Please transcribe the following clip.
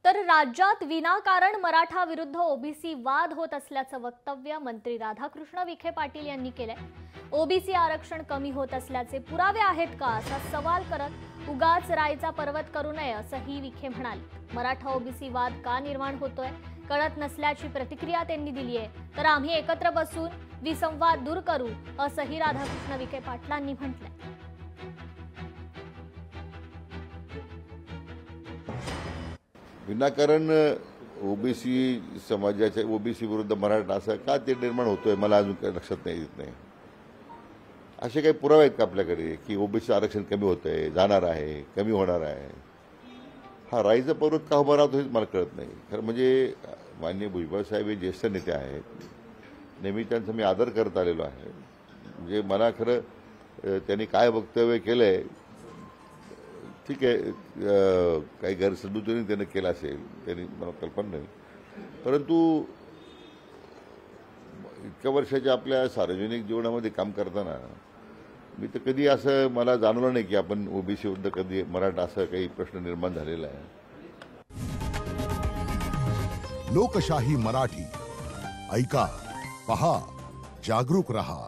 तर राज्यात विनाकारण मराठा विरुद्ध ओबीसी वाद होत असल्याचं वक्तव्य मंत्री राधाकृष्ण विखे पाटील यांनी केलंय। ओबीसी आरक्षण कमी होत असल्याचे पुरावे आहेत का असा सवाल करत उगाच राईचा पर्वत करू नये असंही विखे म्हणाले। मराठा ओबीसी वाद का निर्माण होतोय कळत नसल्याची प्रतिक्रिया त्यांनी दिली आहे, तर आम्ही एकत्र बसून विसंवाद दूर करू असंही राधाकृष्ण विखे पाटलांनी म्हटलंय। विनाकारण ओबीसी समाजाच्या ओबीसी विरुद्ध मराठा असं का ते निर्माण होतोय मला अजून काही लक्षात येत नाही। असे काही पुरावे आहेत का आपल्याकडे की ओबीसी आरक्षण कमी होतंय, जाणार आहे, कमी होणार आहे? हा राईचा पर्वत का उभा राहतो हेच मला कळत नाही। खरं म्हणजे माननीय भुजबळ साहेब हे ज्येष्ठ नेते आहेत, नेहमी त्यांचा मी आदर करत आलेलो आहे। म्हणजे मला खरं त्यांनी काय वक्तव्य केलंय ठीक आहे, काही गैरसमजुतीने त्याने केला असेल, त्यांनी मला कल्पना नाही, परंतु इतक्या वर्षाच्या आपल्या सार्वजनिक जीवनामध्ये काम करताना मी तर कधी असं मला जाणवलं नाही की आपण ओबीसी विरुद्ध कधी मराठा असं काही प्रश्न निर्माण झालेला आहे। लोकशाही मराठी ऐका, पहा, जागरूक रहा।